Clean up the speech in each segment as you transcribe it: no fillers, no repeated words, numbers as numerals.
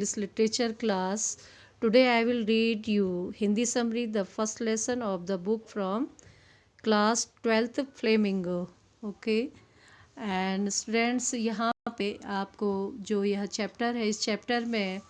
English literature class. Today I will read you Hindi summary, the first lesson of the book from class 12th Flamingo. Okay. And students यहाँ पे आपको जो यह chapter है, इस chapter में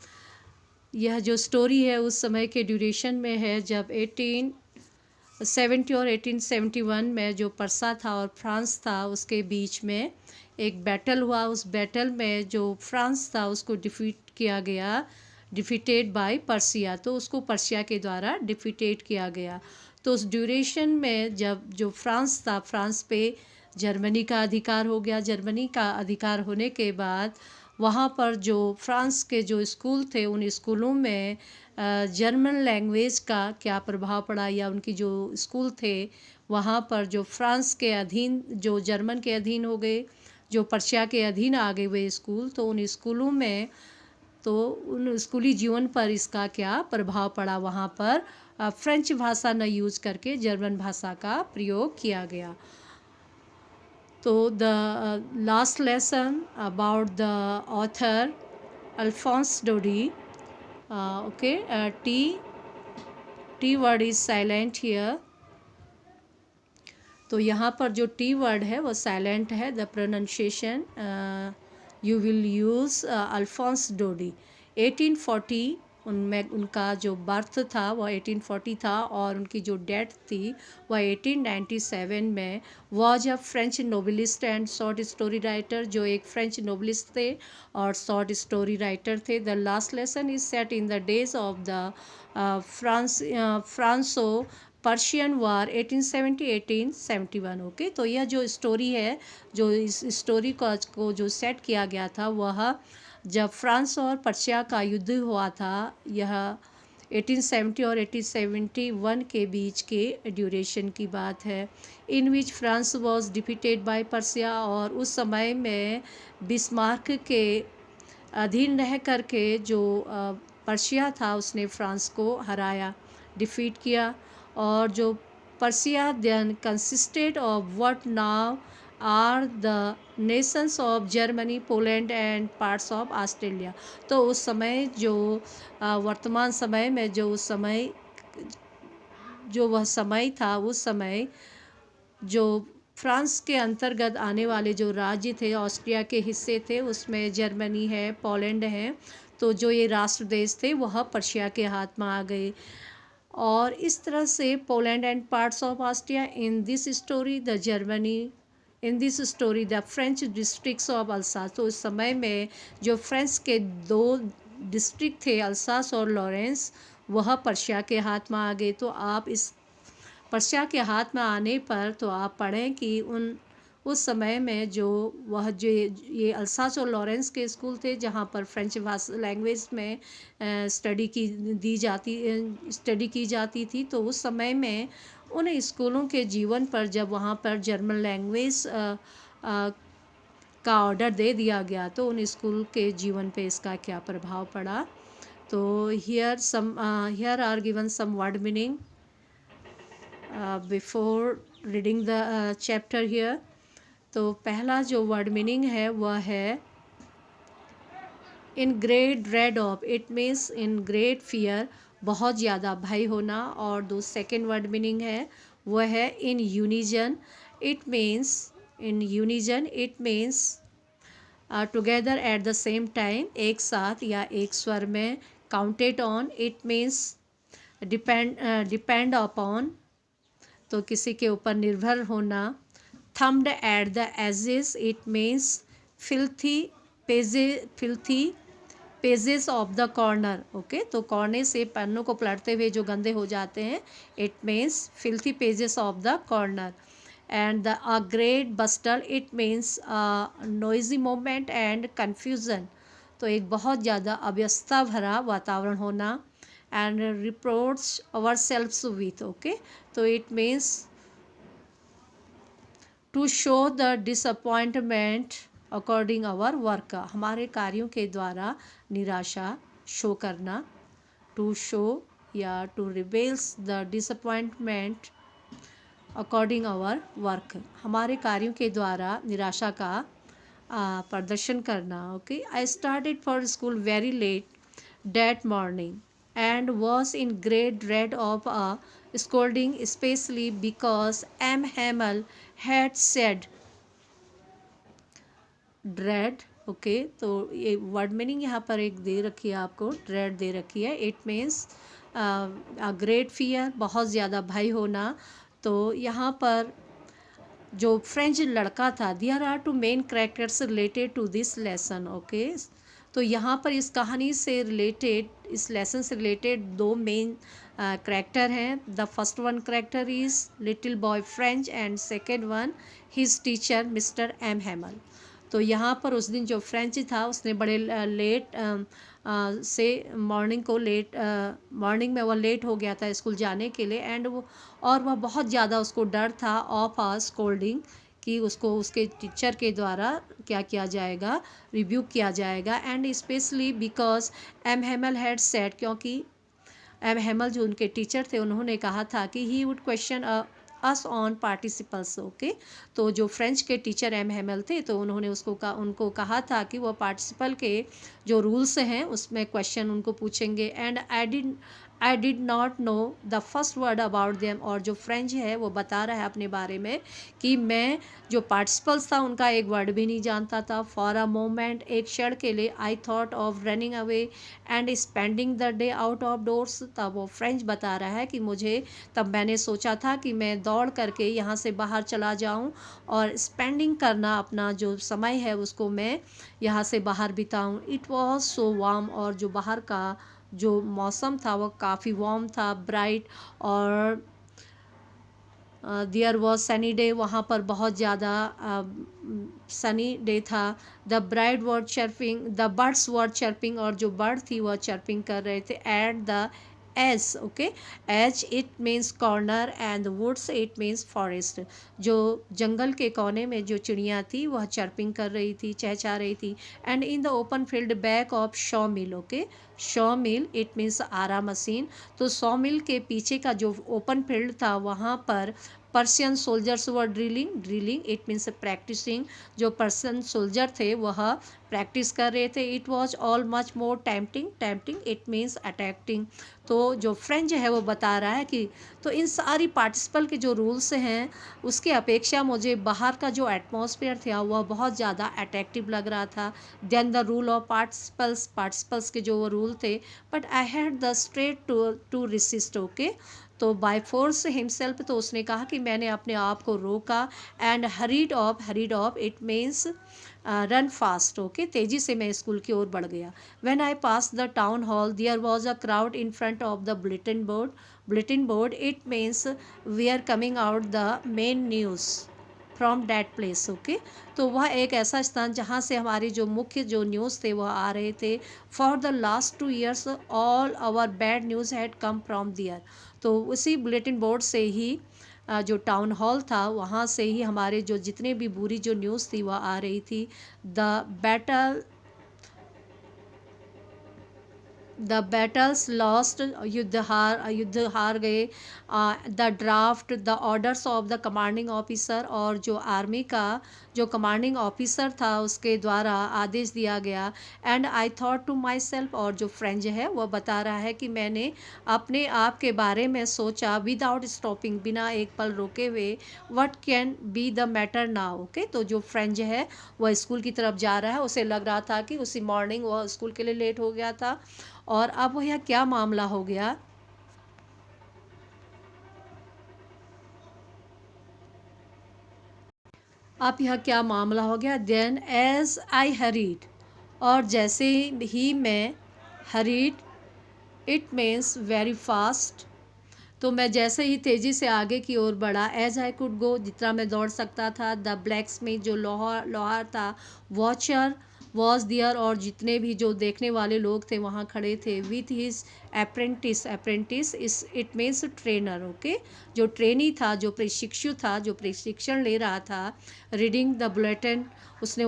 यह जो स्टोरी है उस समय के ड्यूरेशन में है जब 1870 और 1871 में जो पर्सा था और फ्रांस था उसके बीच में एक बैटल हुआ। उस बैटल में जो फ्रांस था उसको डिफीट किया गया, डिफीटेड बाय पर्सिया, तो उसको पर्सिया के द्वारा डिफीटेड किया गया। तो उस ड्यूरेशन में जब जो फ्रांस था, फ्रांस पे जर्मनी का अधिकार हो गया। जर्मनी का अधिकार होने के बाद वहाँ पर जो फ्रांस के जो स्कूल थे उन स्कूलों में जर्मन लैंग्वेज का क्या प्रभाव पड़ा, या उनकी जो स्कूल थे वहाँ पर जो फ्रांस के अधीन, जो जर्मन के अधीन हो गए, जो पर्शिया के अधीन आ गए वे स्कूल, तो उन स्कूलों में तो उन स्कूली जीवन पर इसका क्या प्रभाव पड़ा। वहाँ पर फ्रेंच भाषा न यूज करके जर्मन भाषा का प्रयोग किया गया। तो the last lesson about the author Alphonse Daudet. Okay, T word is silent here. तो यहाँ पर जो टी वर्ड है वो साइलेंट है. The pronunciation you will use Alphonse Daudet. 1840 उनमें उनका जो बर्थ था वह 1840 था और उनकी जो डेथ थी वह 1897 में. Was a French novelist and short story writer, जो एक फ्रेंच नोबलिस्ट थे और शॉर्ट स्टोरी राइटर थे. The last lesson is set in the days of the Franco Persian war 1870-1871. Okay, तो यह जो स्टोरी है, जो इस स्टोरी को जो सेट किया गया था वह जब फ्रांस और पर्शिया का युद्ध हुआ था, यह 1870 और 1871 के बीच के ड्यूरेशन की बात है. In which France was defeated by Persia, और उस समय में बिस्मार्क के अधीन रह करके जो पर्शिया था उसने फ्रांस को हराया, डिफीट किया. और जो Persia then consisted of what now are the nations of Germany, Poland and parts of Australia. तो उस समय जो वर्तमान समय में जो उस समय जो वह समय था, उस समय जो फ्रांस के अंतर्गत आने वाले जो राज्य थे, ऑस्ट्रिया के हिस्से थे, उसमें जर्मनी है, पोलैंड है. तो जो ये राष्ट्र देश थे वह पर्शिया के हाथ में आ गए. और इस तरह से Poland and parts of Austria in this story the Germany, in this story the French districts of Alsace. तो उस समय में जो फ्रेंच के दो डिस्ट्रिक्ट थे, अल्सास और लॉरेंस, वह पर्शिया के हाथ में आ गए. तो आप इस पर्शिया के हाथ में आने पर तो आप पढ़ें कि उस समय में जो ये अल्सास और लॉरेंस के स्कूल थे जहाँ पर फ्रेंच भाषा लैंग्वेज में स्टडी की जाती थी. तो उस समय में उन स्कूलों के जीवन पर जब वहाँ पर जर्मन लैंग्वेज का ऑर्डर दे दिया गया तो उन स्कूल के जीवन पे इसका क्या प्रभाव पड़ा. तो here are given some word meaning before reading the chapter here. तो पहला जो वर्ड मीनिंग है वह है in great dread of, it means in great fear, बहुत ज़्यादा भय होना. और दो सेकेंड वर्ड मीनिंग है वह है in unison, it means in unison it means together at the same time, एक साथ या एक स्वर में. Counted on, it means depend upon, तो किसी के ऊपर निर्भर होना. Thumbed at the edges, it means filthy pages of the corner. Okay, तो कॉर्नर से पन्नों को पलटते हुए जो गंदे हो जाते हैं, it means filthy pages of the corner. And the a great bustle, it means noisy moment and confusion, तो एक बहुत ज़्यादा अव्यवस्था भरा वातावरण होना. And reports our सेल्फ्स with, okay, तो it means to show the disappointment according our work, हमारे कार्यों के द्वारा निराशा शो करना. टू शो या to reveals the disappointment according our work, हमारे कार्यों के द्वारा निराशा का प्रदर्शन करना. Okay, I started for school very late, that morning and was in great dread of a scolding, especially because M. Hamel had said dread okay. तो ये वर्ड मीनिंग यहाँ पर एक दे रखी है आपको, ड्रेड दे रखी है। इट मीन्स ग्रेट फियर, बहुत ज़्यादा भय होना। तो यहाँ पर जो फ्रेंच लड़का था, there are two main characters related to this lesson okay. तो यहाँ पर इस कहानी से रिलेटेड, इस लेसन से रिलेटेड दो मेन करेक्टर हैं। The first one character is little boy French and second one his teacher Mister M Hamel. तो यहाँ पर उस दिन जो फ्रेंच था उसने बड़े लेट से मॉर्निंग में वह लेट हो गया था स्कूल जाने के लिए। एंड वो, और वह बहुत ज़्यादा उसको डर था ऑफ आ स्कोल्डिंग, कि उसको उसके टीचर के द्वारा क्या किया जाएगा, रिब्यूक किया जाएगा। And specially because M Hamel had said, क्योंकि एम हेमल जो उनके टीचर थे उन्होंने कहा था कि he would question us on participles okay. तो जो फ्रेंच के टीचर एम हेमल थे तो उन्होंने उनको कहा था कि वो पार्टिसिपल के जो रूल्स हैं उसमें क्वेश्चन उनको पूछेंगे। And I did not know the first word about them. और जो फ्रेंच है वो बता रहा है अपने बारे में कि मैं जो पार्टिसिपल्स था उनका एक वर्ड भी नहीं जानता था। फॉर अ मोमेंट, एक क्षण के लिए, I thought of running away and spending the day out of doors. तब वो फ्रेंच बता रहा है कि तब मैंने सोचा था कि मैं दौड़ करके यहाँ से बाहर चला जाऊँ और स्पेंडिंग करना, अपना जो समय है उसको मैं यहाँ से बाहर बिताऊँ। इट वॉज सो वार्म, और जो बाहर का जो मौसम था वो काफ़ी वार्म था, ब्राइट, और देयर वॉज सनी डे, वहाँ पर बहुत ज़्यादा सनी डे था। द बर्ड्स वर चर्पिंग, और जो बर्ड थी वह चर्पिंग कर रहे थे। At the edge okay, edge it means corner and woods it means forest. जो जंगल के कोने में जो चिड़िया थी वह चर्पिंग कर रही थी, चहचहा रही थी। And in the open field back of sawmill okay, sawmill it means आरा मशीन। तो शॉ मिल के पीछे का जो ओपन फील्ड था वहाँ पर Persian soldiers were drilling it means practising. जो पर्शियन सोल्जर थे वह प्रैक्टिस कर रहे थे। It was all much more tempting it means attracting. तो जो फ्रेंच है वो बता रहा है कि तो इन सारी पार्टिसिपल के जो रूल्स हैं उसके अपेक्षा मुझे बाहर का जो एटमॉस्फेयर था वह बहुत ज़्यादा अट्रैक्टिव लग रहा था then the rule of participles के जो वो रूल थे। But I had the straight to resist okay. तो बाय फोर्स हिमसेल्फ, तो उसने कहा कि मैंने अपने आप को रोका। And hurried off it means run fast okay, तेज़ी से मैं स्कूल की ओर बढ़ गया। When I pass the town hall there was a crowd in front of the bulletin board it means we are coming out the main news from that place okay. तो वह एक ऐसा स्थान जहाँ से हमारी जो मुख्य जो न्यूज़ थे वह आ रहे थे। For the last 2 years all our bad news had come from there. तो उसी बुलेटिन बोर्ड से ही जो टाउन हॉल था वहाँ से ही हमारे जो जितने भी बुरी जो न्यूज़ थी वह आ रही थी। The battle the battles lost, युद्ध हार गए। The draft the orders of the commanding officer, और जो आर्मी का जो कमांडिंग ऑफिसर था उसके द्वारा आदेश दिया गया। And I thought to my self, और जो फ्रेंच है वह बता रहा है कि मैंने अपने आप के बारे में सोचा विदाउट स्टॉपिंग, बिना एक पल रोके हुए। What can be the matter now okay. तो जो फ्रेंच है वह स्कूल की तरफ जा रहा है, उसे लग रहा था कि उसी मॉर्निंग वह स्कूल के लिए लेट हो गया था, और अब वह क्या मामला हो गया। अब यह क्या मामला हो गया। देन एज आई हरीड, और जैसे ही मैं hurried it means very fast, तो मैं जैसे ही तेज़ी से आगे की ओर बढ़ा। एज आई कुड गो, जितना मैं दौड़ सकता था। द ब्लैक स्मिथ, जो लोहार था, वॉचर वॉज दियर, और जितने भी जो देखने वाले लोग थे वहाँ खड़े थे। विथ हिज अप्रेंटिस इस इट मीन्स ट्रेनर ओके, जो ट्रेनी था, जो प्रशिक्षु था, जो प्रशिक्षण ले रहा था। रीडिंग द बुलेटिन, उसने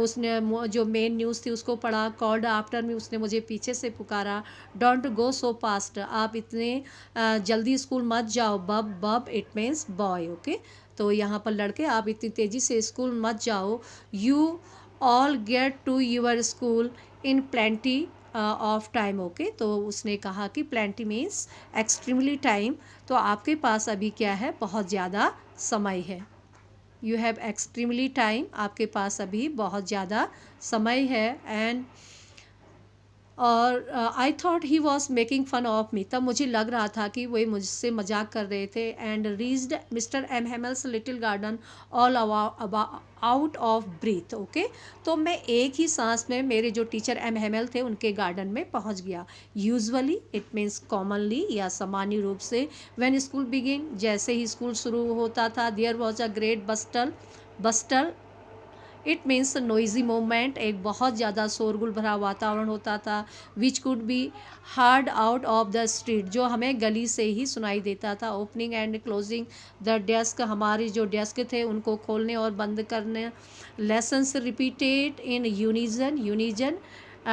जो मेन न्यूज़ थी उसको पढ़ा। कॉल्ड आफ्टर मी, उसने मुझे पीछे से पुकारा। डोंट गो सो फास्ट, आप इतने जल्दी स्कूल मत जाओ। बब इट मीन्स बॉय ओके। तो यहाँ पर लड़के, आप इतनी तेज़ी से स्कूल मत जाओ। You all get to your school in plenty of time okay. तो उसने कहा कि प्लेंटी मीन्स एक्सट्रीमली टाइम, तो आपके पास अभी क्या है, बहुत ज़्यादा समय है। यू हैव एक्सट्रीमली टाइम, आपके पास अभी बहुत ज़्यादा समय है। एंड और I thought he was making fun of me, तब मुझे लग रहा था कि वही मुझसे मजाक कर रहे थे। And reached Mister M Hamel's little garden all out of breath okay. तो मैं एक ही सांस में मेरे जो टीचर एम हेमल थे उनके गार्डन में पहुंच गया। यूजुअली इट मीन्स कॉमनली या सामान्य रूप से, व्हेन स्कूल बिगिन, जैसे ही स्कूल शुरू होता था, there was a great bustle it means noisy movement, एक बहुत ज़्यादा शोरगुल भरा वातावरण होता था। Which could be heard out of the street, जो हमें गली से ही सुनाई देता था। Opening and closing the desk, हमारे जो डेस्क थे उनको खोलने और बंद करने। Lessons repeated in unison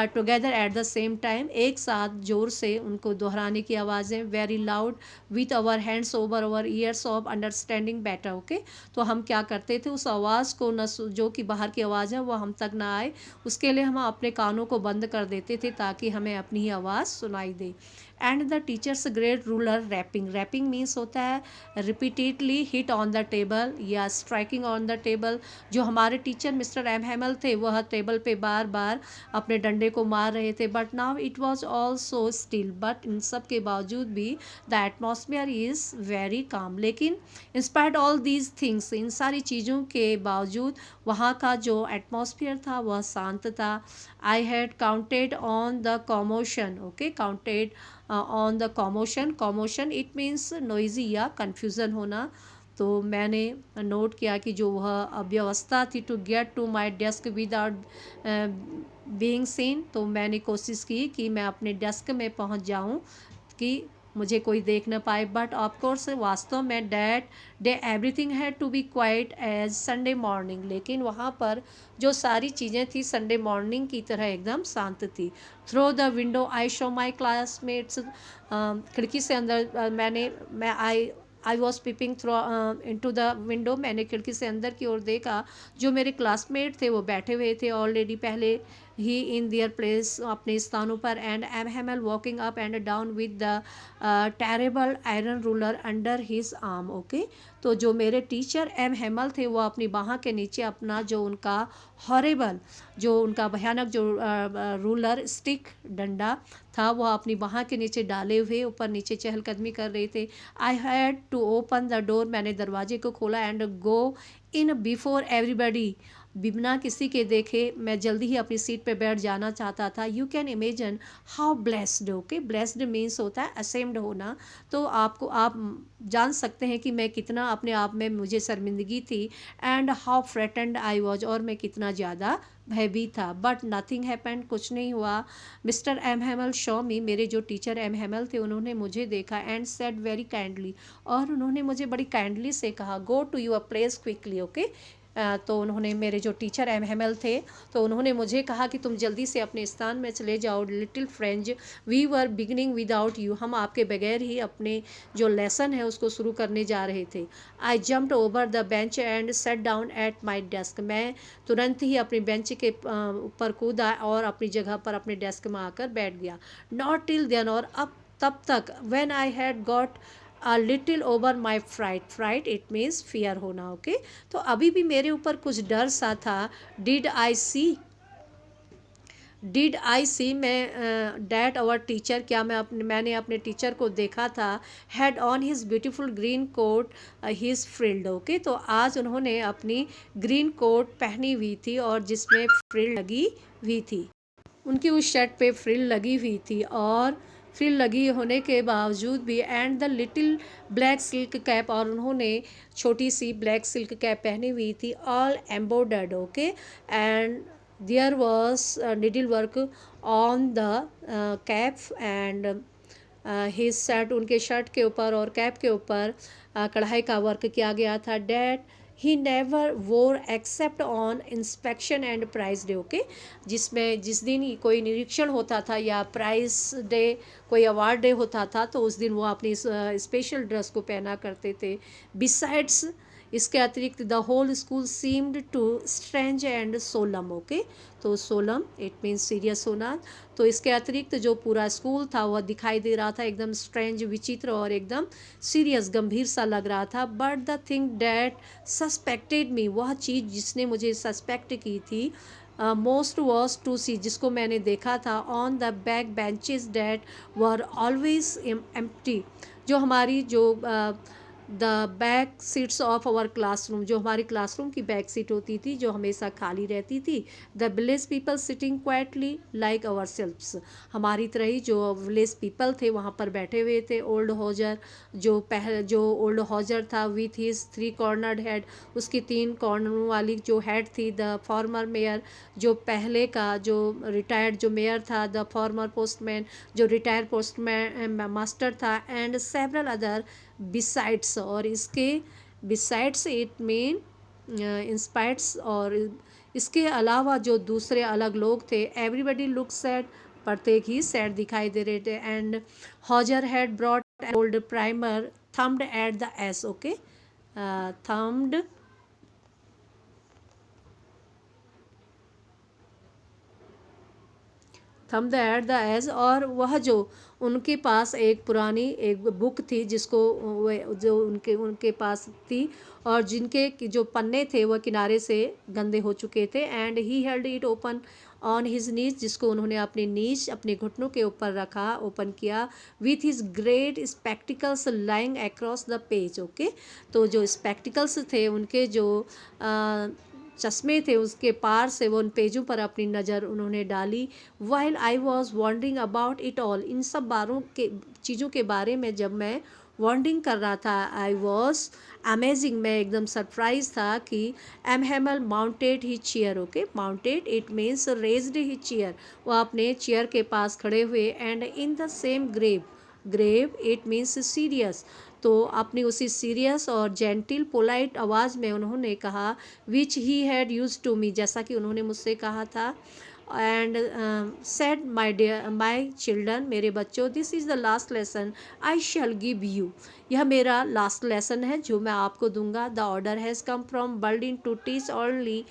together at the same time, एक साथ ज़ोर से उनको दोहराने की आवाज़ें। Very loud with our hands over our ears of understanding better okay. तो हम क्या करते थे, उस आवाज़ को न जो कि बाहर की आवाज़ है वो हम तक ना आए, उसके लिए हम अपने कानों को बंद कर देते थे ताकि हमें अपनी ही आवाज़ सुनाई दे। And the teacher's great ruler rapping means होता है repeatedly hit on the table या स्ट्राइकिंग ऑन द टेबल। जो हमारे टीचर मिस्टर एम हेमल थे वह टेबल पे बार बार अपने डंडे को मार रहे थे। But now it was also still, but in सब के बावजूद भी the atmosphere is very calm. लेकिन इंस्पायर्ड ऑल दीज थिंग्स, इन सारी चीज़ों के बावजूद वहाँ का जो एटमॉस्फेयर था वह शांत था। I had counted on the commotion okay, counted on the commotion it means noisy या कन्फ्यूज़न होना। तो मैंने नोट किया कि जो वह अव्यवस्था थी, to get to my desk without being seen, तो मैंने कोशिश की कि मैं अपने डेस्क में पहुंच जाऊं कि मुझे कोई देख ना पाए। बट ऑफकोर्स वास्तव में that day everything had to be quiet as Sunday morning, लेकिन वहाँ पर जो सारी चीज़ें थी संडे मॉर्निंग की तरह एकदम शांत थी। Through the window I show my classmates, खिड़की से अंदर I was peeping through into the window, मैंने खिड़की से अंदर की ओर देखा। जो मेरे क्लासमेट थे वो बैठे हुए थे ऑलरेडी पहले ही इन देयर प्लेस, अपने स्थानों पर। And M Hamel walking up and down with the terrible iron ruler under his arm okay. तो जो मेरे टीचर एम हेमल थे वो अपनी बाह के नीचे अपना जो उनका हॉरेबल, जो उनका भयानक जो रूलर स्टिक डंडा था वह अपनी बाह के नीचे डाले हुए ऊपर नीचे चहलकदमी कर रहे थे। I had to open the door, मैंने दरवाजे को खोला। And go in before everybody, बिना किसी के देखे मैं जल्दी ही अपनी सीट पे बैठ जाना चाहता था। You can imagine how blessed okay, blessed means होता है असेम्ड होना। तो आप जान सकते हैं कि मैं कितना अपने आप में मुझे शर्मिंदगी थी। एंड हाउ फ्रेटेंड आई वॉज, और मैं कितना ज़्यादा भयभीत था। बट नथिंग हैपेंड, कुछ नहीं हुआ। मिस्टर एम हेमल शो मी, मेरे जो टीचर एम हेमल थे उन्होंने मुझे देखा। एंड सेड वेरी काइंडली, और उन्होंने मुझे बड़ी काइंडली से कहा, go to your place quickly okay. तो उन्होंने, मेरे जो टीचर एम हेमल थे, तो उन्होंने मुझे कहा कि तुम जल्दी से अपने स्थान में चले जाओ। Little French, we were beginning without you, हम आपके बगैर ही अपने जो लेसन है उसको शुरू करने जा रहे थे। आई jumped over the bench and set down at my desk, मैं तुरंत ही अपनी बेंच के ऊपर कूदा और अपनी जगह पर अपने डेस्क में आकर बैठ गया। नॉट टिल देन, और अब तब तक, when I had got a little over my fright it means fear होना ओके। तो अभी भी मेरे ऊपर कुछ डर सा था। डिड आई सी मैं डैट आवर टीचर, क्या मैंने अपने टीचर को देखा था। Had on his beautiful green quote his frilled okay. तो आज उन्होंने अपनी ग्रीन कोट पहनी हुई थी और जिसमें फ्रिल लगी हुई थी, उनकी उस शर्ट पे फ्रिल लगी हुई थी। और फ्रिल लगी होने के बावजूद भी, and the little black silk cap, और उन्होंने छोटी सी ब्लैक सिल्क कैप पहनी हुई थी, all embroidered okay. And there was needle work on the cap and his shirt, उनके शर्ट के ऊपर और कैप के ऊपर कढ़ाई का वर्क किया गया था। That he never wore except on inspection and prize day okay, जिसमें जिस दिन कोई निरीक्षण होता था या प्राइज डे, कोई अवार्ड डे होता था, तो उस दिन वो अपनी स्पेशल ड्रेस को पहना करते थे। बिसाइड्स इसके अतिरिक्त the whole school seemed to strange and solemn, okay. तो सोलम इट मीन्स सीरियस होना। तो इसके अतिरिक्त जो पूरा स्कूल था वह दिखाई दे रहा था एकदम स्ट्रेंज, विचित्र और एकदम सीरियस, गंभीर सा लग रहा था। But the thing that suspected me, वह चीज़ जिसने मुझे सस्पेक्ट की थी, मोस्ट वॉज टू सी, जिसको मैंने देखा था, on the back benches that were always empty, जो हमारी जो the back seats of our classroom, जो हमारी क्लासरूम की बैक सीट होती थी जो हमेशा खाली रहती थी। The village people sitting quietly like ourselves, हमारी तरह ही जो विलेज पीपल थे वहाँ पर बैठे हुए थे। ओल्ड हॉजर, जो ओल्ड हॉजर था विथ हिज 3 कॉर्नर्ड हेड, उसकी 3 कॉर्नरों वाली जो हेड थी। द फॉर्मर मेयर, जो पहले का जो रिटायर्ड जो मेयर था। द फॉर्मर पोस्टमैन, जो रिटायर्ड पोस्टमैन मास्टर था। एंड सेवरल अदर बिसाइड्स, और इसके बिसाइड्स इट मीन इंस्पाइट्स, और इसके अलावा जो दूसरे अलग लोग थे। एवरीबडी लुक सैड, प्रत्येक ही सैड दिखाई दे रहे थे। And Hauser had brought an old primer thumbed at the ace, okay, thumbed thumb the at the edge, और वह जो उनके पास एक पुरानी एक बुक थी जिसको जो उनके उनके पास थी, और जिनके जो पन्ने थे वह किनारे से गंदे हो चुके थे। And he held it open on his knees, जिसको उन्होंने अपने नीज अपने घुटनों के ऊपर रखा, ओपन किया। With his great spectacles lying across the page, okay. तो जो स्पेक्टिकल्स थे उनके जो चश्मे थे उसके पार से वो उन पेजों पर अपनी नज़र उन्होंने डाली। While I was wondering about it all, इन सब बारों के चीज़ों के बारे में जब मैं वॉन्डरिंग कर रहा था, आई वॉज अमेजिंग, मैं एकदम सरप्राइज था कि M Hamel mounted he chair, okay, mounted it means raised he chair, वह अपने चेयर के पास खड़े हुए। And in the same grave, grave it means serious, तो अपनी उसी सीरियस और जेंटिल पोलाइट आवाज़ में उन्होंने कहा, which he had used to me, जैसा कि उन्होंने मुझसे कहा था। And said my dear my children, मेरे बच्चों, this is the last lesson I shall give you, यह मेरा लास्ट लेसन है जो मैं आपको दूंगा। The order has come from Berlin to teach only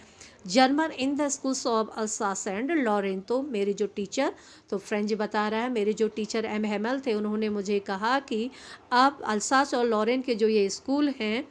German in the schools of Alsace and Lorraine, तो मेरे जो टीचर, तो फ्रेंच बता रहा है, मेरे जो टीचर एम हेमल थे उन्होंने मुझे कहा कि अब अल्सास और लॉरेन के जो ये स्कूल हैं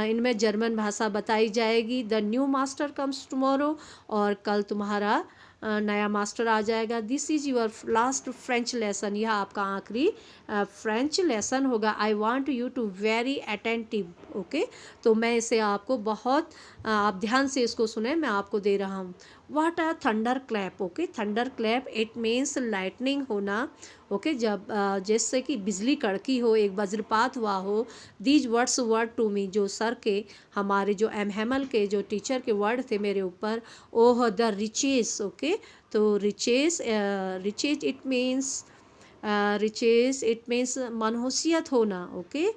इनमें जर्मन भाषा बताई जाएगी। The new master comes tomorrow, और कल तुम्हारा नया मास्टर आ जाएगा। This is your last French lesson, यह आपका आखिरी फ्रेंच लेसन होगा। I want you to very attentive, okay. तो मैं इसे आपको बहुत आप ध्यान से इसको सुने, मैं आपको दे रहा हूँ। What a thunder clap, okay, thunder clap it means lightning होना, ओके, जब जैसे कि बिजली कड़की हो, एक वज्रपात हुआ हो। These words word to me, जो सर के हमारे जो एम हेमल के जो टीचर के वर्ड थे मेरे ऊपर। ओह द रिचेस, ओके, तो wretches, wretches it means wretches it means मनहूसियत होना, ओके।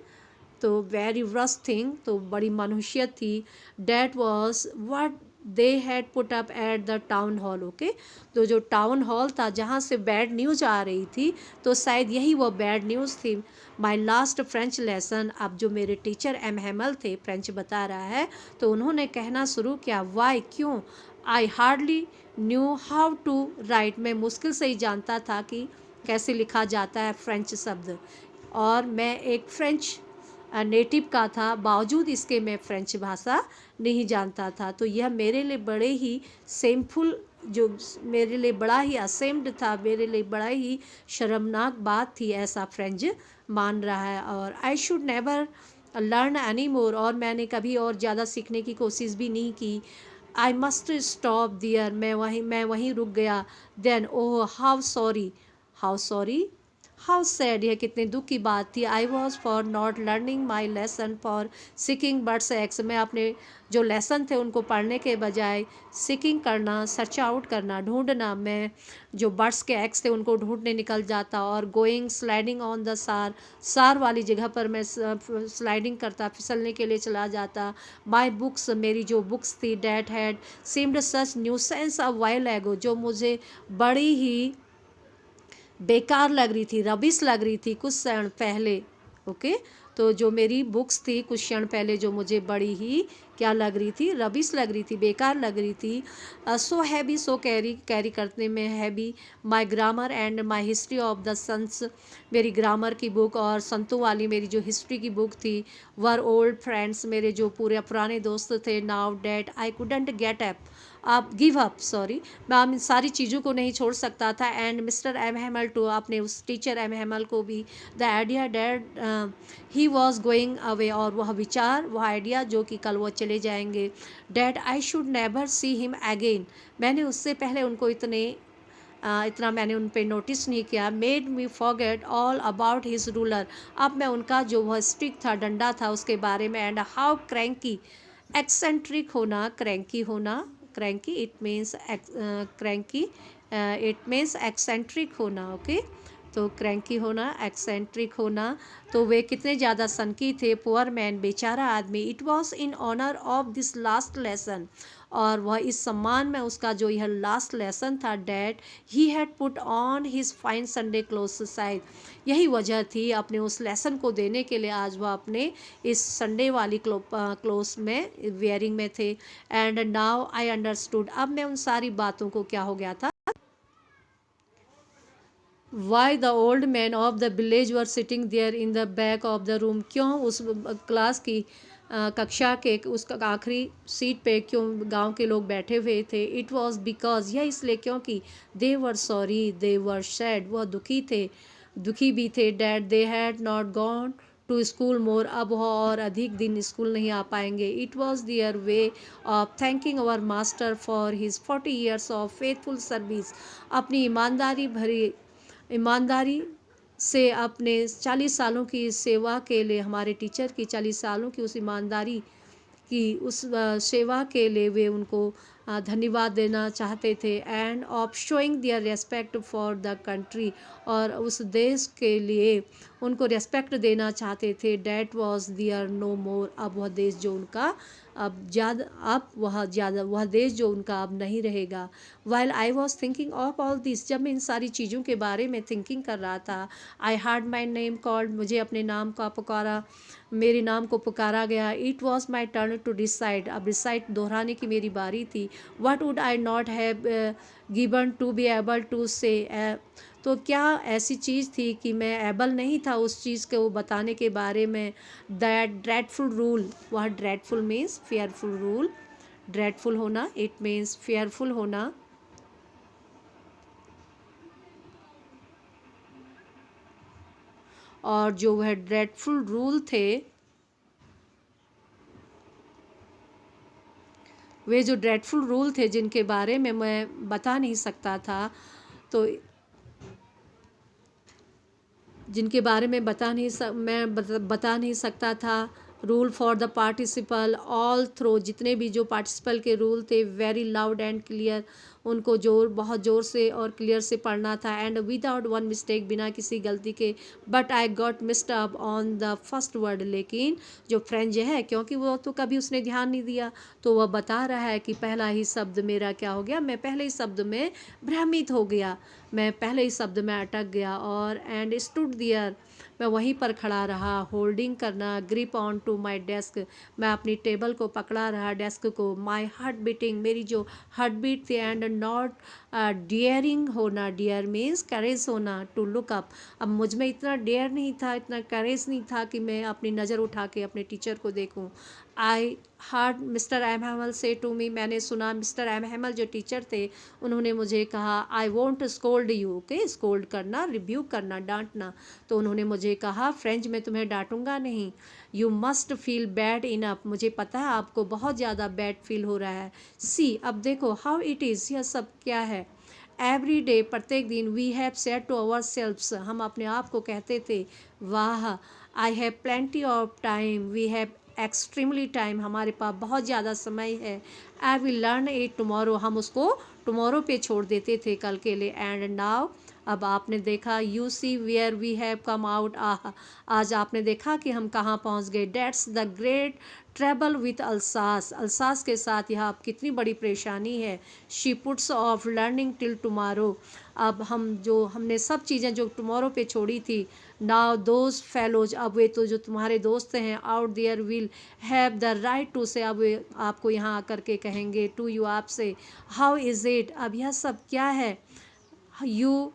तो वेरी वर्स्ट थिंग, तो बड़ी मनुष्यत थी। That was what they had put up at the town hall, okay. तो जो टाउन हॉल था जहाँ से बैड न्यूज़ आ रही थी, तो शायद यही वो बैड न्यूज़ थी। माई लास्ट फ्रेंच लेसन, अब जो मेरे टीचर एम हेमल थे, फ्रेंच बता रहा है, तो उन्होंने कहना शुरू किया, वाई, क्यों, I hardly knew how to write, मैं मुश्किल से ही जानता था कि कैसे लिखा जाता है फ्रेंच शब्द, और मैं एक फ्रेंच नेटिव का था, बावजूद इसके मैं फ्रेंच भाषा नहीं जानता था। तो यह मेरे लिए बड़े ही सेमफुल, जो मेरे लिए बड़ा ही असेम्ड था, मेरे लिए बड़ा ही शर्मनाक बात थी, ऐसा फ्रेंच मान रहा है। और I should never learn any more, और मैंने कभी और ज़्यादा सीखने की कोशिश भी नहीं की। आई मस्ट स्टॉप दियर, मैं वहीं रुक गया। Then oh how sorry, how sorry, how sad, यह कितने दुख की बात थी। I was for not learning my lesson for seeking birds eggs, मैं अपने जो लेसन थे उनको पढ़ने के बजाय सिकिंग करना, सर्च आउट करना, ढूंढना, मैं जो बर्ड्स के एक्स थे उनको ढूंढने निकल जाता। और गोइंग स्लाइडिंग ऑन द सार, सार वाली जगह पर मैं स्लाइडिंग करता, फिसलने के लिए चला जाता। माई बुक्स, मेरी जो बुक्स थी, that had seemed such nuisance a while एगो, जो मुझे बड़ी ही बेकार लग रही थी, रबिश लग रही थी कुछ क्षण पहले, ओके। तो जो मेरी बुक्स थी कुछ क्षण पहले जो मुझे बड़ी ही क्या लग रही थी, रबिश लग रही थी, बेकार लग रही थी, so heavy, so carry carry करने में heavy, my grammar and my history of the sons, मेरी ग्रामर की बुक और संतों वाली मेरी जो हिस्ट्री की बुक थी, वर ओल्ड फ्रेंड्स, मेरे जो पूरे पुराने दोस्त थे, now that I couldn't get up, आप गिव अप, सॉरी, मैं इन सारी चीज़ों को नहीं छोड़ सकता था, and mister M Hemal to, आपने उस टीचर एम हेमल को भी, the idea that he was going away, और वह विचार, वह आइडिया जो कि कल वो चले जाएंगे, that I should never see him again, मैंने उससे पहले उनको इतना मैंने उन पे नोटिस नहीं किया, made me forget all about his ruler, अब मैं उनका जो वह स्टिक था, डंडा था, उसके बारे में, एंड हाउ क्रैंकी, एक्सेंट्रिक होना, क्रैंकी होना, cranky it means cranky, it means eccentric होना, ओके, तो क्रैंकी होना, एक्सेंट्रिक होना, तो वे कितने ज़्यादा सनकी थे, पुअर मैन, बेचारा आदमी, it was in honour of this last lesson, और वह इस सम्मान में उसका जो यह लास्ट लेसन था, that he had put on his fine Sunday cloth, शायद यही वजह थी अपने उस लेसन को देने के लिए आज वह अपने इस संडे वाली क्लोथ्स में वेयरिंग में थे, एंड नाउ आई अंडरस्टूड, अब मैं उन सारी बातों को क्या हो गया था, why the old man of the village were sitting there in the back of the room, क्यों उस क्लास की कक्षा के उस आखिरी सीट पे क्यों गांव के लोग बैठे हुए थे, इट वॉज बिकॉज, यह इसलिए क्योंकि दे वर सॉरी, दे वर सैड, वह दुखी थे, दुखी भी थे, that they had not gone to school more, अब वह और अधिक दिन स्कूल नहीं आ पाएंगे, it was their way of thanking our master for his 40 years of faithful service, अपनी ईमानदारी से अपने 40 सालों की सेवा के लिए, हमारे टीचर की 40 सालों की उस ईमानदारी की उस सेवा के लिए वे उनको धन्यवाद देना चाहते थे, and of showing their respect for the country, और उस देश के लिए उनको रेस्पेक्ट देना चाहते थे, डैट वॉज दियर नो मोर, अब वह देश जो उनका वह देश जो उनका अब नहीं रहेगा, while I was thinking of all this, जब मैं इन सारी चीज़ों के बारे में थिंकिंग कर रहा था, आई हार्ड माई नेम कॉल्ड, मुझे अपने नाम का पुकारा, मेरे नाम को पुकारा गया, it was my turn to decide, अब डिसाइड दोहराने की मेरी बारी थी, what would I not have given to be able to say, तो क्या ऐसी चीज़ थी कि मैं एबल नहीं था उस चीज़ को बताने के बारे में, दैट ड्रेडफुल रूल, वह dreadful means fearful rule, dreadful होना इट मीन्स फेयरफुल होना, और जो वह ड्रेडफुल रूल थे, वे जो ड्रेडफुल रूल थे जिनके बारे में मैं बता नहीं सकता था, तो जिनके बारे में बता नहीं सकता था, rule for the participle all through, जितने भी जो पार्टिसिपल के रूल थे, वेरी लाउड एंड क्लियर, उनको बहुत ज़ोर से और क्लियर से पढ़ना था, एंड विदाउट वन मिस्टेक, बिना किसी गलती के, but I got missed up on the first word, लेकिन जो फ्रेंच है, क्योंकि वो तो कभी उसने ध्यान नहीं दिया, तो वह बता रहा है कि पहला ही शब्द मेरा क्या हो गया, मैं पहले ही शब्द में भ्रमित हो गया, मैं पहले ही शब्द में अटक गया, और एंड स्टूड दियर, मैं वहीं पर खड़ा रहा, होल्डिंग करना, grip on to my desk, मैं अपनी टेबल को पकड़ा रहा, डेस्क को, माई हार्ट बीटिंग, मेरी जो हार्ट बीट थी, एंड नॉट डियरिंग होना, डियर मीन्स करेज होना, टू लुक अप, अब मुझ में इतना डेयर नहीं था, इतना करेज नहीं था कि मैं अपनी नज़र उठा के अपने टीचर को देखूं, आई हार्ड मिस्टर एम हेमल से टू मी, मैंने सुना मिस्टर एम हेमल जो टीचर थे उन्होंने मुझे कहा, I want scold you, okay, scold करना, रिब्यूक करना, डांटना, तो उन्होंने मुझे कहा, फ्रेंच में तुम्हें डांटूंगा नहीं, you must feel bad enough, मुझे पता है आपको बहुत ज़्यादा बैड फील हो रहा है, सी, अब देखो, हाउ इट इज़, यह सब क्या है, एवरी डे, प्रत्येक दिन, we have said to ourselves, हम अपने आप को कहते थे, वाह, I have plenty of time, we have extremely time, हमारे पास बहुत ज़्यादा समय है, I will learn it tomorrow, हम उसको टमोरो पे छोड़ देते थे, कल के लिए, एंड नाउ अब आपने देखा, you see where we have come out, आज आपने देखा कि हम कहाँ पहुँच गए। That's the great trouble with Alsace, Alsace के साथ यह अब कितनी बड़ी परेशानी है। She puts off learning till tomorrow, अब हमने सब चीज़ें जो टुमारो पे छोड़ी थी, नाउ दोज फेलोज, अब वे तो जो तुम्हारे दोस्त हैं, out there will have the right to say, अब वे आपको यहाँ आकर के कहेंगे टू यू, आपसे, हाउ इज़ इट, अब यह सब क्या है। You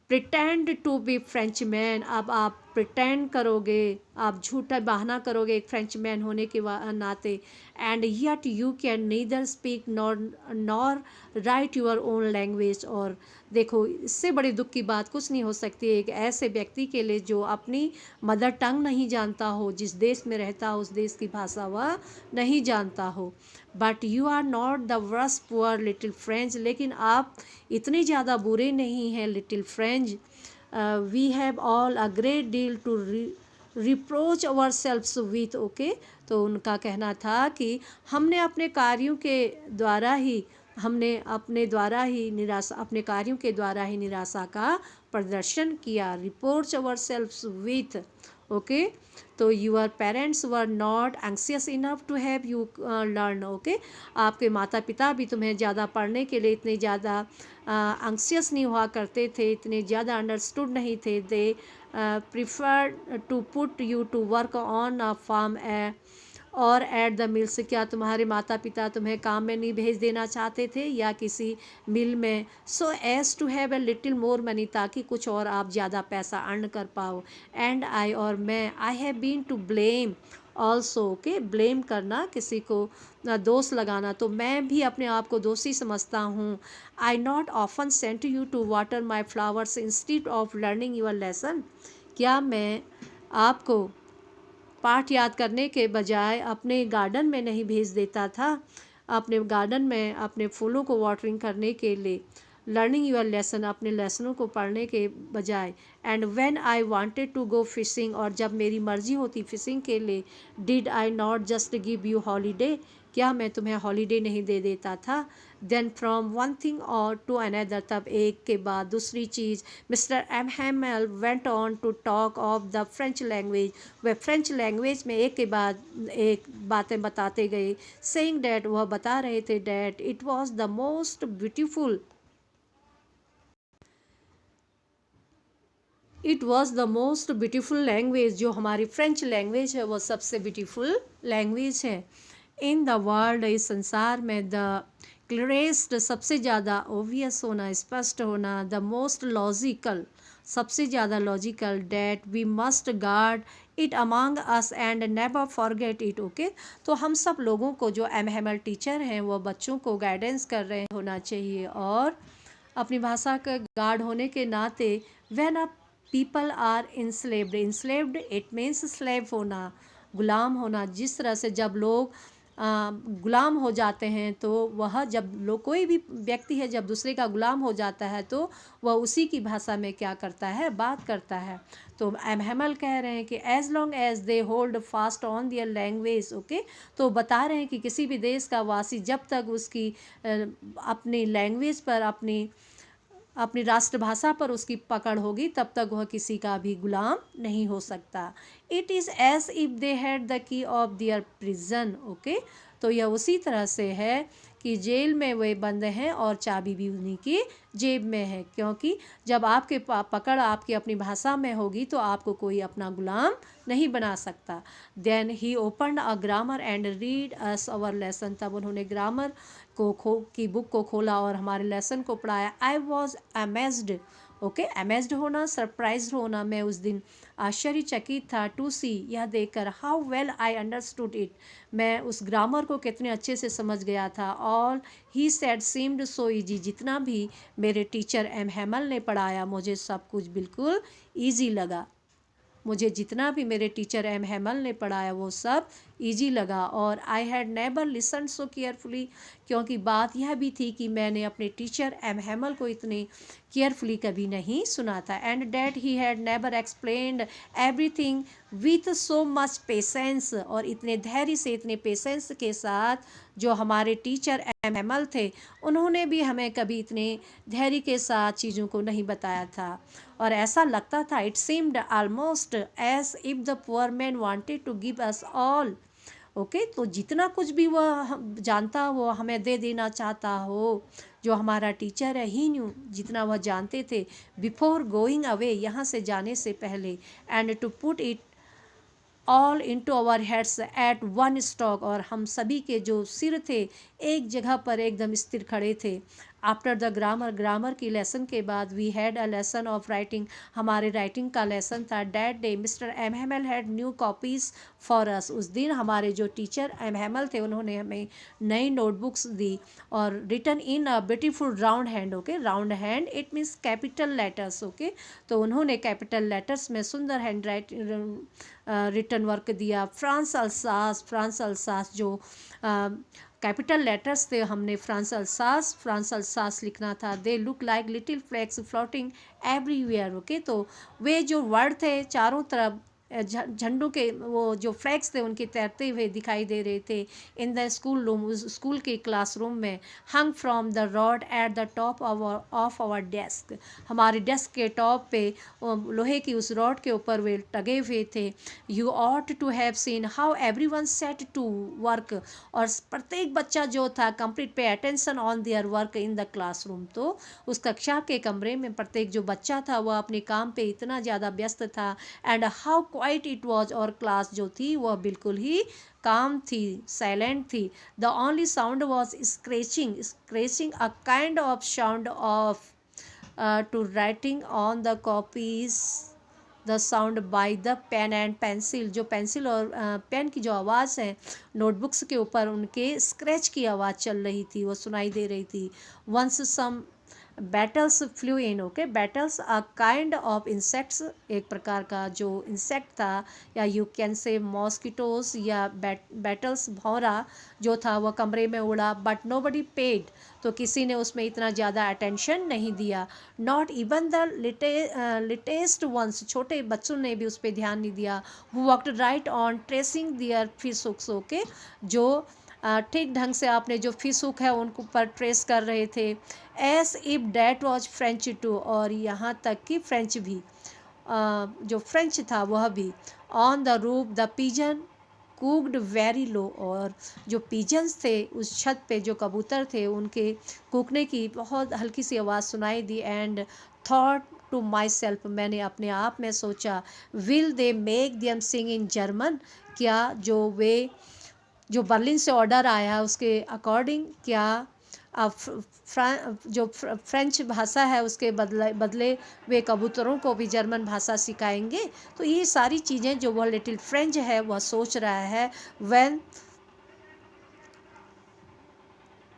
pretend to be French man, अब आप प्रिटेंड करोगे, आप झूठा बहाना करोगे एक फ्रेंच मैन होने के नाते। And yet you can neither speak nor right your own language, और देखो इससे बड़ी दुख की बात कुछ नहीं हो सकती एक ऐसे व्यक्ति के लिए जो अपनी मदर टंग नहीं जानता हो, जिस देश में रहता हो उस देश की भाषा वह नहीं जानता हो। But you are not the worst poor little French, लेकिन आप इतने ज़्यादा बुरे नहीं हैं little French. We have all a great deal to reproach our सेल्फ्स with, okay, तो उनका कहना था कि हमने अपने कार्यों के द्वारा ही अपने कार्यों के द्वारा ही निराशा का प्रदर्शन किया। रिपोर्ट्स अवर सेल्फ्स विथ, ओके, तो your parents were not anxious enough to have you learn, okay, आपके माता पिता भी तुम्हें ज़्यादा पढ़ने के लिए इतने ज़्यादा एंक्सियस नहीं हुआ करते थे, इतने ज़्यादा अंडरस्टूड नहीं थे। They prefer to put you to work on a farm और एट द मिल्स, क्या तुम्हारे माता पिता तुम्हें काम में नहीं भेज देना चाहते थे या किसी मिल में, so as to have a little more money, ताकि कुछ और आप ज़्यादा पैसा अर्न कर पाओ। एंड आई, और मैं, I have been to blame also, okay, blame करना, किसी को दोष लगाना, तो मैं भी अपने आप को दोषी समझता हूँ। I not often sent you to water my flowers instead of learning your lesson, क्या मैं आपको पाठ याद करने के बजाय अपने गार्डन में नहीं भेज देता था, अपने गार्डन में अपने फूलों को वाटरिंग करने के लिए, लर्निंग यूर लेसन, अपने लेसनों को पढ़ने के बजाय। And when I wanted to go fishing, और जब मेरी मर्जी होती फिशिंग के लिए, did I not just give you holiday, क्या मैं तुम्हें हॉलीडे नहीं दे देता था। देन फ्रॉम वन थिंग और टू अनदर, तब एक के बाद दूसरी चीज़, Mister M Hamel went on to talk of the French language, वह फ्रेंच लैंग्वेज में एक के बाद एक बातें बताते गए। सेइंग डैट, वह बता रहे थे, that it was the most beautiful, it was the most beautiful language, जो हमारी फ्रेंच लैंग्वेज है वो सबसे ब्यूटीफुल लैंग्वेज है। इन द वर्ल्ड, इस संसार में, द क्लियरेस्ट, सबसे ज़्यादा ओवियस होना, स्पष्ट होना, द मोस्ट लॉजिकल, सबसे ज़्यादा logical, that we must guard it among us and never forget it, okay, तो हम सब लोगों को, जो एम हैमल टीचर हैं वो बच्चों को गाइडेंस कर रहे होना चाहिए, और अपनी भाषा का गार्ड होने के नाते, when a people are enslaved it means slave होना, गुलाम होना, जिस तरह से जब लोग गुलाम हो जाते हैं, तो वह जब लोग, कोई भी व्यक्ति है जब दूसरे का गुलाम हो जाता है तो वह उसी की भाषा में क्या करता है, बात करता है। तो एम हैमल कह रहे हैं कि as long as they hold fast on their language, okay, तो बता रहे हैं कि किसी भी देश का वासी जब तक उसकी अपनी लैंग्वेज पर, अपनी राष्ट्रभाषा पर उसकी पकड़ होगी, तब तक वह किसी का भी गुलाम नहीं हो सकता। It is as if they had the key of their prison, okay, तो यह उसी तरह से है कि जेल में वे बंद हैं और चाबी भी उन्हीं की जेब में है, क्योंकि जब आपके पकड़ आपकी अपनी भाषा में होगी तो आपको कोई अपना गुलाम नहीं बना सकता। Then he opened a grammar and read us our lesson, तब उन्होंने ग्रामर की बुक को खोला और हमारे लेसन को पढ़ाया। I was amazed, okay, amazed होना, सरप्राइज्ड होना, मैं उस दिन आश्चर्यचकित था, टू सी, यह देखकर, how well I understood it, मैं उस ग्रामर को कितने अच्छे से समझ गया था। All he said seemed so easy, जितना भी मेरे टीचर एम हैमल ने पढ़ाया मुझे सब कुछ बिल्कुल ईजी लगा, मुझे जितना भी मेरे टीचर एम हैमल ने पढ़ाया वो सब ईजी लगा और I had never listen so carefully, क्योंकि बात यह भी थी कि मैंने अपने टीचर एम हैमल को इतने केयरफुली कभी नहीं सुना था, and that he had never explained everything with so much patience, और इतने धैर्य से, इतने पेशेंस के साथ जो हमारे टीचर एम हैमल थे, उन्होंने भी हमें कभी इतने धैर्य के साथ चीज़ों को नहीं बताया था। और ऐसा लगता था, it seemed almost as if the poor man wanted to give us all. Okay, तो जितना कुछ भी वह जानता वो हमें दे देना चाहता हो। जो हमारा टीचर है, ही न्यू, जितना वह जानते थे बिफोर गोइंग अवे, यहाँ से जाने से पहले, and to put it all into our heads at one stroke, और हम सभी के जो सिर थे एक जगह पर एकदम स्थिर खड़े थे। आफ्टर द ग्रामर, ग्रामर की लेसन के बाद, we had a lesson of writing, हमारे राइटिंग का लेसन था। That day Mister M Hamel had new copies for us, उस दिन हमारे जो टीचर एम हैमल थे उन्होंने हमें नई नोटबुक्स दी, और written in a beautiful round hand. Okay, round hand it means capital letters. Okay, तो उन्होंने कैपिटल लेटर्स में सुंदर हैंड रिटर्न वर्क दिया। फ्रांस अल्सास जो कैपिटल लेटर्स थे, हमने फ्रांस अल्सास लिखना था। They look like little flags floating everywhere. Okay, तो वे जो वर्ड थे चारों तरफ झंडों के, वो जो फ्लैग्स थे उनके तैरते हुए दिखाई दे रहे थे। इन द स्कूल रूम, उस स्कूल के क्लासरूम में, hung from the rod at the top of our desk, हमारे डेस्क के टॉप पे लोहे की उस रॉड के ऊपर वे टगे हुए थे। You ought to have seen how everyone set to work, और प्रत्येक बच्चा जो था complete pay attention on their work in the classroom. तो उस कक्षा के कमरे में प्रत्येक जो बच्चा था वह अपने काम पे इतना ज़्यादा व्यस्त था। And how quiet it was, और क्लास जो थी वह बिल्कुल ही काम थी, साइलेंट थी। The only sound was scratching, scratching a kind of sound of to writing on the copies, the sound by the pen and pencil, जो pencil और पेन की जो आवाज़ है नोटबुक्स के ऊपर उनके स्क्रैच की आवाज़ चल रही थी, वो सुनाई दे रही थी। Once some beetles flew in. Okay, beetles a kind of insects, एक प्रकार का जो इंसेक्ट था, या यू कैन से मॉस्किटोज, या बैटल्स, भौरा जो था वह कमरे में उड़ा। बट नो बडी पेड, तो किसी ने उसमें इतना ज़्यादा अटेंशन नहीं दिया। Not even the littlest ones, छोटे बच्चों ने भी उस पर ध्यान नहीं दिया। Who worked right on tracing their fish hooks. Okay, जो ठीक ढंग से आपने जो फिश हुक है उनको पर ट्रेस कर रहे थे। As if that was French too, और यहाँ तक कि फ्रेंच भी, जो फ्रेंच था वह भी। On the roof the pigeon cooked very low, और जो पिजन्स थे उस छत पे जो कबूतर थे उनके कूकने की बहुत हल्की सी आवाज़ सुनाई दी। And thought to my self, मैंने अपने आप में सोचा, will they make them sing in German, क्या जो बर्लिन से ऑर्डर आया उसके अकॉर्डिंग, क्या जो फ्रेंच भाषा है उसके बदले वे कबूतरों को भी जर्मन भाषा सिखाएंगे। तो ये सारी चीज़ें जो वह लिटिल फ्रेंच है वह सोच रहा है व्हेन,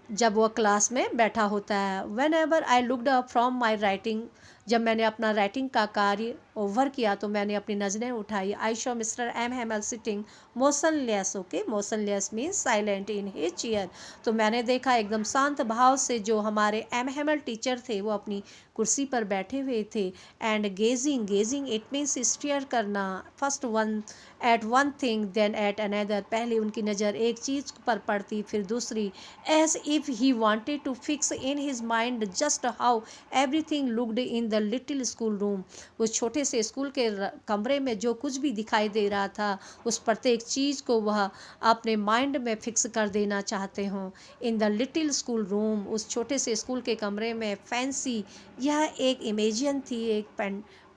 जब वह क्लास में बैठा होता है। When ever I looked up from my writing, जब मैंने अपना राइटिंग का कार्य ओवर किया तो मैंने अपनी नज़रें उठाई। I saw Mister M Hamel sitting motionless. Okay, motionless means silent in his chair, तो मैंने देखा एकदम शांत भाव से जो हमारे एम हैमल टीचर थे वो अपनी कुर्सी पर बैठे हुए थे। And gazing, gazing it means stare करना, first one at one thing then at another, पहले उनकी नज़र एक चीज़ पर पड़ती फिर दूसरी। As if he wanted to fix in his mind just how everything looked in the little school room, उस छोटे से स्कूल के कमरे में जो कुछ भी दिखाई दे रहा था उस प्रत्येक चीज़ को वह अपने माइंड में फिक्स कर देना चाहते हों। इन द लिटिल स्कूल रूम, उस छोटे से स्कूल के कमरे में फैंसी, यह एक इमेजिन थी, एक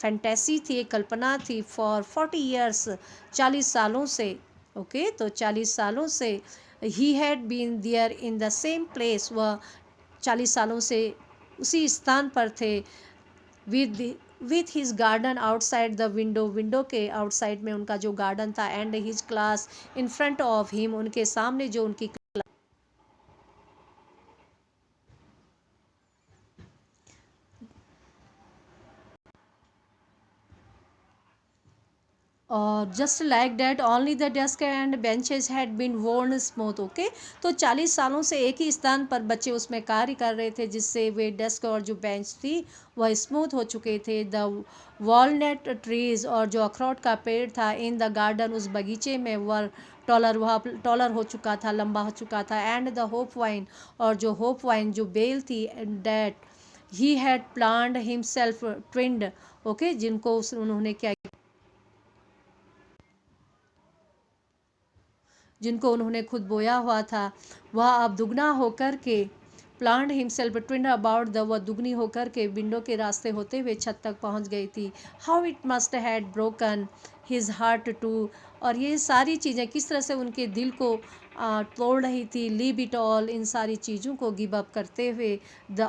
फैंटेसी थी, एक कल्पना थी। फॉर 40 ईयर्स, 40 सालों से। ओके, तो 40 सालों से he had been there in the same place, वह 40 सालों से उसी स्थान पर थे। With with his garden outside the window, window के आउटसाइड में उनका जो गार्डन था। And his class in front of him, उनके सामने जो उनकी और just like that only the desk and benches had been worn smooth. Okay, तो 40 सालों से एक ही स्थान पर बच्चे उसमें कार्य कर रहे थे, जिससे वे डेस्क और जो बेंच थी वह स्मूथ हो चुके थे। द वॉलनट ट्रीज, और जो अखरोट का पेड़ था, इन द गार्डन, उस बगीचे में, वर टॉलर, वह टॉलर हो चुका था, लंबा हो चुका था। एंड द होप वाइन, और जो होप वाइन जो बेल थी, that he had plant himself twined. Okay, उन्होंने क्या, जिनको उन्होंने खुद बोया हुआ था, वह अब दुगना होकर के, plant himself twinned about the, वह दुगनी होकर के विंडो के रास्ते होते हुए छत तक पहुंच गई थी। How it must had broken his heart too, और ये सारी चीज़ें किस तरह से उनके दिल को तोड़ रही थी। लीव इट ऑल, इन सारी चीज़ों को गिव अप करते हुए। द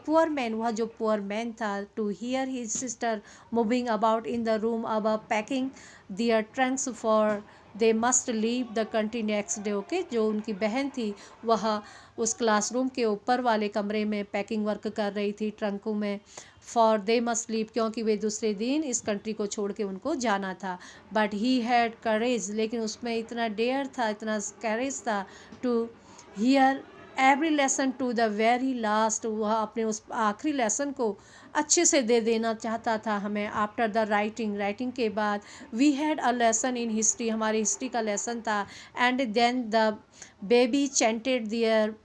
पुअर मैन, वह जो पुअर मैन था, to hear his sister moving about in the room अब packing their trunks for they must leave the country next day. Okay, जो उनकी बहन थी वह उस क्लासरूम के ऊपर वाले कमरे में पैकिंग वर्क कर रही थी, ट्रंकों में, फॉर दे मस्ट लीव, क्योंकि वे दूसरे दिन इस कंट्री को छोड़ के उनको जाना था। बट ही हैड करेज, लेकिन उसमें इतना डेयर था, इतना करेज था, to hear every lesson to the very last, वह अपने उस आखिरी लेसन को अच्छे से दे देना चाहता था हमें। आफ्टर द राइटिंग, राइटिंग के बाद, we had a lesson in history, हमारी हिस्ट्री का लेसन था। And then the baby chanted their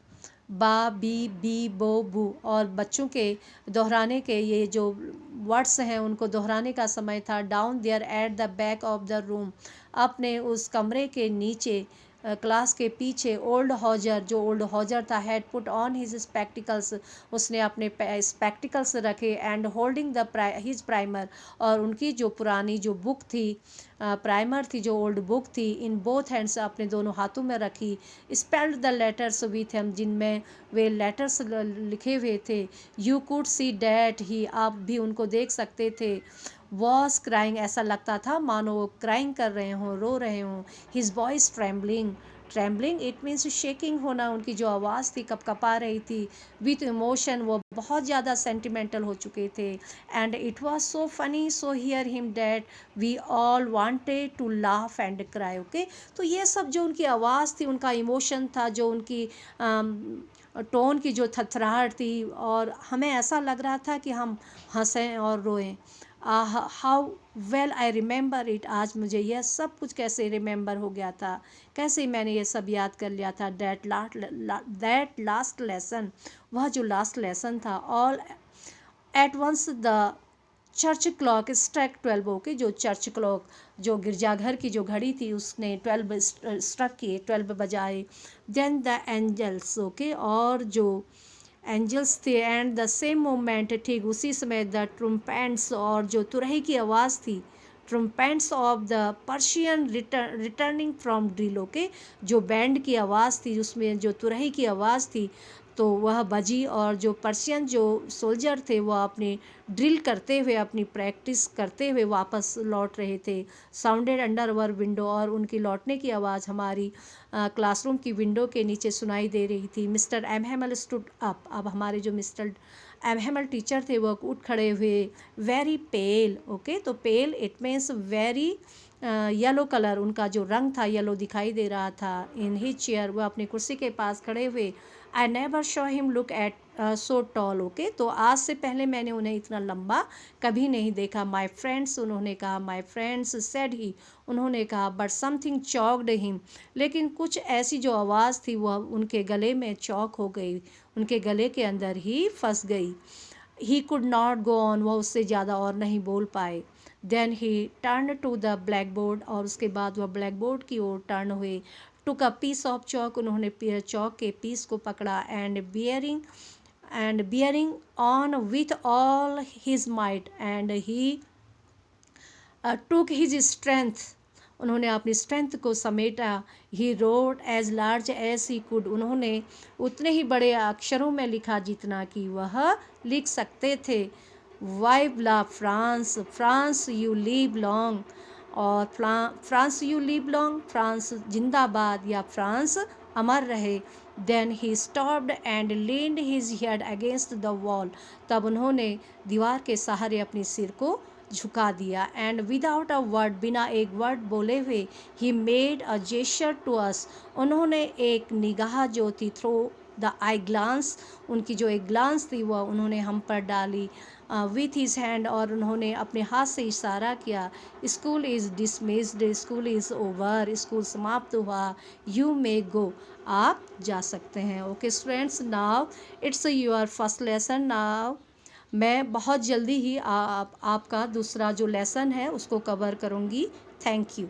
ba be B बो बू, और बच्चों के दोहराने के ये जो वर्ड्स हैं उनको दोहराने का समय था। Down there at the back of the room, अपने उस कमरे के नीचे, क्लास के पीछे, ओल्ड हॉजर, जो ओल्ड हॉजर था, had put on his spectacles, उसने अपने स्पेक्टिकल्स रखे। And holding the his primer, और उनकी जो पुरानी जो बुक थी, प्राइमर थी, जो ओल्ड बुक थी, इन बोथ हैंड्स, अपने दोनों हाथों में रखी। Spelled the letters with him, जिनमें वे लेटर्स लिखे हुए थे। You could see that he, आप भी उनको देख सकते थे। वॉज क्राइंग, ऐसा लगता था मानो वो क्राइंग कर रहे हों, रो रहे हों। His voice trembling, trembling it means shaking होना, उनकी जो आवाज़ थी कपकपा रही थी। विथ इमोशन, वो बहुत ज़्यादा सेंटिमेंटल हो चुके थे। And it was so funny so hear him that we all wanted to laugh and cry. Okay, तो ये सब जो उनकी आवाज़ थी, उनका इमोशन था, जो उनकी टोन की जो थथराहट थी, और हमें ऐसा लग रहा था कि हम हंसें और रोएं। How well I remember it, आज मुझे यह सब कुछ कैसे रिमेंबर हो गया था, कैसे मैंने ये सब याद कर लिया था। दैट लास्ट लेसन, वह जो लास्ट लेसन था। All at once the church clock struck 12। Okay, जो चर्च क्लॉक, जो गिरजाघर की जो घड़ी थी, उसने 12 स्ट्रक किए, 12 बजाए। देन द एंजल्स, ओके, और जो एंजल्स थे, एंड द सेम मोमेंट, ठीक उसी समय, द ट्रम्पेट्स, और जो तुरही की आवाज़ थी, trumpets of the Persian returning from drill. Okay, जो बैंड की आवाज़ थी, उसमें जो तुरही की आवाज़ थी, तो वह बजी, और जो पर्शियन जो सोल्जर थे वह अपनी ड्रिल करते हुए, अपनी प्रैक्टिस करते हुए वापस लौट रहे थे। साउंडेड अंडर अवर विंडो, और उनकी लौटने की आवाज़ हमारी क्लासरूम की विंडो के नीचे सुनाई दे रही थी। Mister M Hemal stood up, अब हमारे जो मिस्टर एम हेमल टीचर थे वह उठ खड़े हुए। वेरी पेल, ओके, तो pale it means very yellow colour, उनका जो रंग था येलो दिखाई दे रहा था। इन ही चेयर, वह अपनी कुर्सी के पास खड़े हुए। I never show him look at so tall. Okay, तो आज से पहले मैंने उन्हें इतना लंबा कभी नहीं देखा। माई फ्रेंड्स, उन्होंने कहा, माई फ्रेंड्स सेड ही, उन्होंने कहा, बट समथिंग चॉक्ड हिम, लेकिन कुछ ऐसी जो आवाज़ थी वह उनके गले में चौक हो गई, उनके गले के अंदर ही फंस गई। He could not go on, वह उससे ज़्यादा और नहीं बोल पाए। Then he turn to the blackboard, और उसके बाद वह ब्लैक बोर्ड की ओर टर्न हुए। टुक अ पीस ऑफ चौक, उन्होंने चौक के पीस को पकड़ा। And bearing on with all his might, and he took his strength, उन्होंने अपनी स्ट्रेंथ को समेटा। He wrote as large as he could, उन्होंने उतने ही बड़े अक्षरों में लिखा जितना कि वह लिख सकते थे। Vive la France, France you live long, और France you live long, France जिंदाबाद, या फ्रांस अमर रहे। Then he stopped and leaned his head against the wall, तब उन्होंने दीवार के सहारे अपनी सिर को झुका दिया। एंड विदाउट अ वर्ड, बिना एक वर्ड बोले हुए, he made a gesture to us, उन्होंने एक निगाह जो थी, थ्रो द आई ग्लांस, उनकी जो एक ग्लांस थी वह उन्होंने हम पर डाली विथ हिज हैंड, और उन्होंने अपने हाथ से इशारा किया, school is dismissed, school is over, school समाप्त हुआ, यू मे गो, आप जा सकते हैं। Okay students, now it's your first lesson. Now मैं बहुत जल्दी ही आपका दूसरा जो लेसन है उसको कवर करूँगी। Thank you.